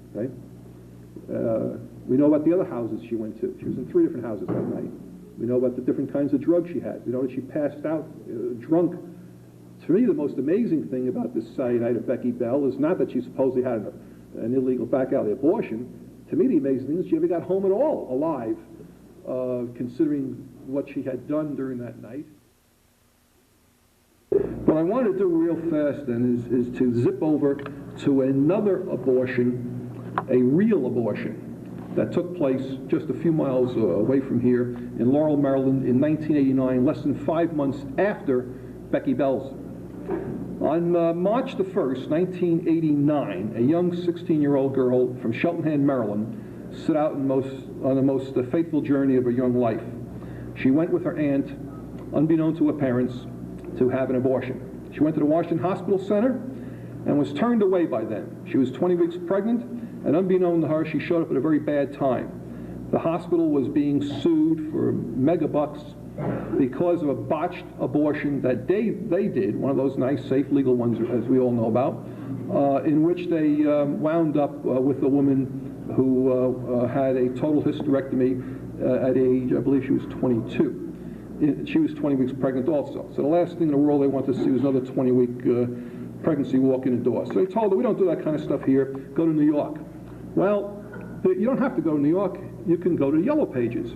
Okay? We know about the other houses she went to. She was in 3 different houses that night. We know about the different kinds of drugs she had. We know that she passed out drunk. To me, the most amazing thing about this Saturday night of Beckey Bell is not that she supposedly had an illegal back alley abortion. To me, the amazing thing is she ever got home at all alive, considering what she had done during that night. What I want to do real fast then is to zip over to another abortion, a real abortion, that took place just a few miles away from here in Laurel, Maryland in 1989, less than 5 months after Beckey Bell's. On March the 1st, 1989, a young 16-year-old girl from Cheltenham, Maryland, set out on the most fateful journey of her young life. She went with her aunt, unbeknown to her parents, to have an abortion. She went to the Washington Hospital Center and was turned away by them. She was 20 weeks pregnant, and unbeknown to her, she showed up at a very bad time. The hospital was being sued for mega bucks because of a botched abortion that they did, one of those nice, safe, legal ones, as we all know about, in which they wound up with a woman who had a total hysterectomy at age, I believe she was 22. She was 20 weeks pregnant also. So the last thing in the world they wanted to see was another 20-week pregnancy walk in the door. So they told her, we don't do that kind of stuff here, go to New York. Well, you don't have to go to New York, you can go to the Yellow Pages.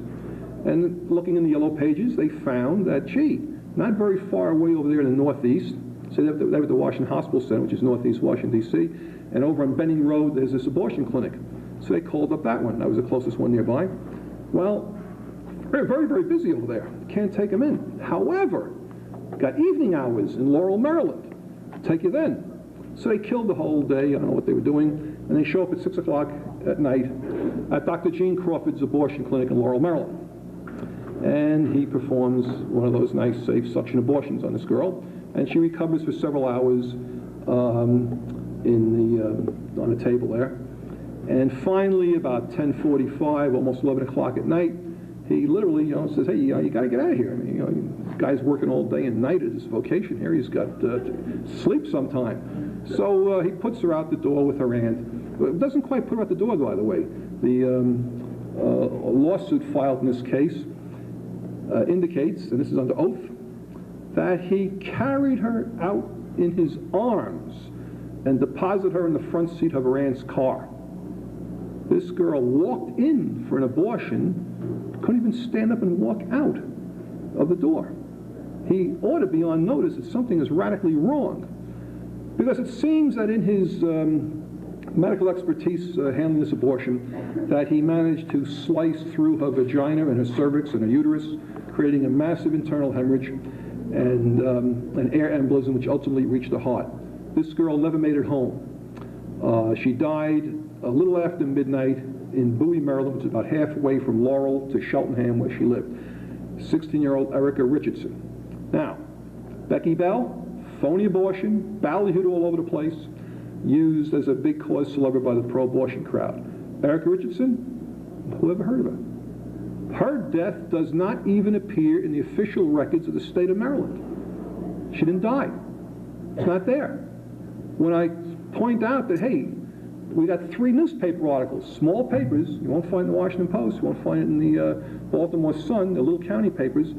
And looking in the Yellow Pages, they found that, gee, not very far away over there in the Northeast, so they were at the Washington Hospital Center, which is Northeast Washington, D.C., and over on Benning Road, there's this abortion clinic. So they called up that one. That was the closest one nearby. Well, very, very, very busy over there. Can't take them in. However, got evening hours in Laurel, Maryland. Take you then. So they killed the whole day. I don't know what they were doing. And they show up at 6 o'clock at night at Dr. Gene Crawford's abortion clinic in Laurel, Maryland. And he performs one of those nice, safe suction abortions on this girl. And she recovers for several hours on the table there. And finally, about 10:45, almost 11 o'clock at night, he literally, says, hey, you got to get out of here. I mean, this guy's working all day and night at his vocation here. He's got to sleep sometime. So he puts her out the door with her aunt. Doesn't quite put her out the door, by the way. The lawsuit filed in this case indicates, and this is under oath, that he carried her out in his arms and deposited her in the front seat of her aunt's car. This girl walked in for an abortion, couldn't even stand up and walk out of the door. He ought to be on notice that something is radically wrong, because it seems that in his medical expertise handling this abortion, that he managed to slice through her vagina and her cervix and her uterus, creating a massive internal hemorrhage and an air embolism which ultimately reached the heart. This girl never made it home. She died a little after midnight in Bowie, Maryland, which is about halfway from Laurel to Cheltenham, where she lived. 16-year-old Erica Richardson. Now, Beckey Bell, phony abortion, ballyhooed all over the place, used as a big cause celebre by the pro-abortion crowd. Erica Richardson, who ever heard of her? Her death does not even appear in the official records of the state of Maryland. She didn't die. It's not there. When I point out that, hey, we got 3 newspaper articles, small papers, you won't find it in the Washington Post, you won't find it in the Baltimore Sun, the little county papers,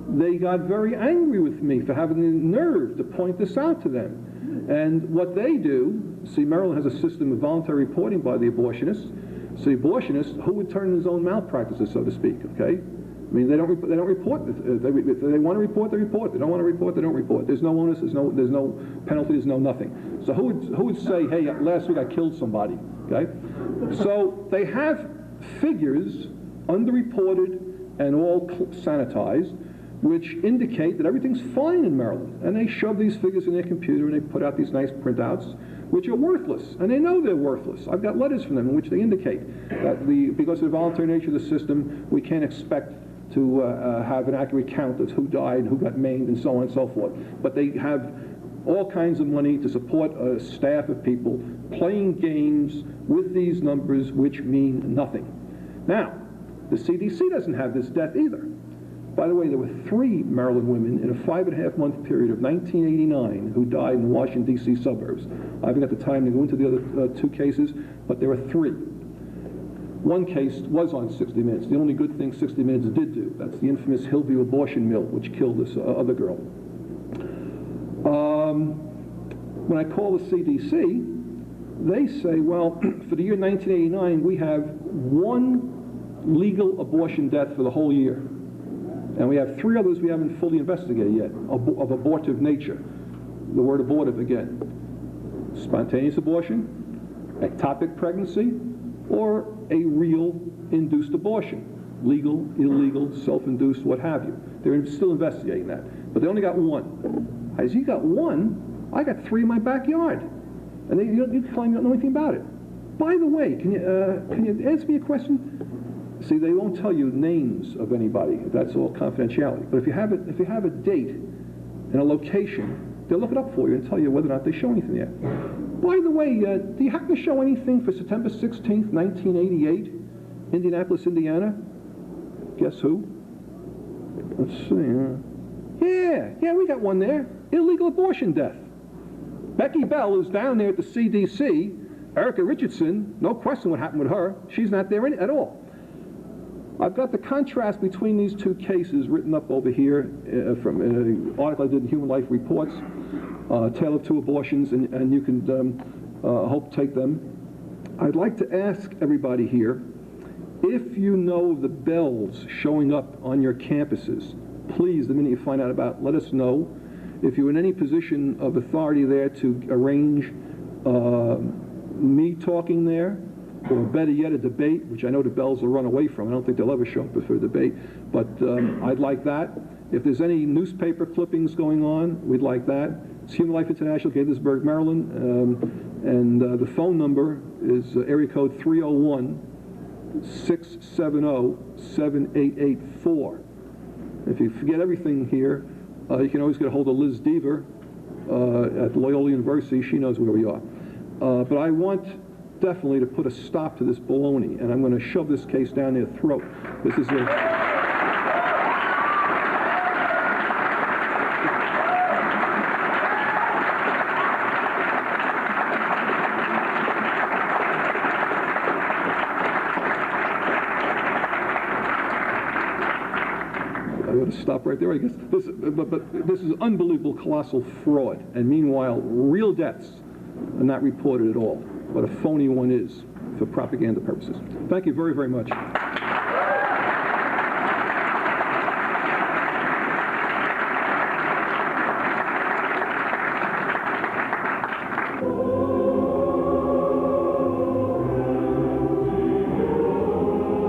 they got very angry with me for having the nerve to point this out to them. And what they do, see, Maryland has a system of voluntary reporting by the abortionists. So the abortionists, who would turn in his own malpractices, so to speak, okay? I mean, they don't report. If they want to report, they report. If they don't want to report, they don't report. There's no onus, there's no penalty, there's no nothing. So who would say, hey, last week I killed somebody, okay? So they have figures, underreported and all sanitized, which indicate that everything's fine in Maryland. And they shove these figures in their computer and they put out these nice printouts, which are worthless. And they know they're worthless. I've got letters from them in which they indicate that because of the voluntary nature of the system, we can't expect to have an accurate count of who died and who got maimed and so on and so forth. But they have all kinds of money to support a staff of people playing games with these numbers which mean nothing. Now, the CDC doesn't have this death either. By the way, there were 3 Maryland women in a 5.5-month period of 1989 who died in the Washington, D.C. suburbs. I haven't got the time to go into the other 2 cases, but there were 3. One case was on 60 Minutes. The only good thing 60 Minutes did do. That's the infamous Hillview abortion mill, which killed this other girl. When I call the CDC, they say, well, for the year 1989, we have 1 legal abortion death for the whole year. And we have 3 others we haven't fully investigated yet, of abortive nature. The word abortive again. Spontaneous abortion, ectopic pregnancy, or a real induced abortion. Legal, illegal, self-induced, what have you. They're still investigating that. But they only got 1. As you got 1, I got 3 in my backyard. And you claim you don't know anything about it. By the way, can you answer me a question? See, they won't tell you names of anybody. That's all confidentiality. But if you have a date and a location, they'll look it up for you and tell you whether or not they show anything yet. By the way, do you happen to show anything for September 16th, 1988, Indianapolis, Indiana? Guess who? Let's see. Yeah, we got one there. Illegal abortion death. Beckey Bell is down there at the CDC. Erica Richardson, no question what happened with her. She's not there at all. I've got the contrast between these 2 cases written up over here from an article I did in Human Life Reports, Tale of 2 Abortions, and you can hope to take them. I'd like to ask everybody here, if you know the bells showing up on your campuses, please, the minute you find out about it, let us know. If you're in any position of authority there to arrange me talking there, or better yet, a debate, which I know the Bells will run away from. I don't think they'll ever show up for a debate, but I'd like that. If there's any newspaper clippings going on, we'd like that. It's Human Life International, Gaithersburg, Maryland, and the phone number is area code 301-670-7884. If you forget everything here, you can always get a hold of Liz Deaver at Loyola University. She knows where we are. But I want definitely to put a stop to this baloney, and I'm going to shove this case down their throat. This is a... Stop right there, I guess. But this is unbelievable, colossal fraud. And meanwhile, real deaths are not reported at all. But a phony one is for propaganda purposes. Thank you very, very much.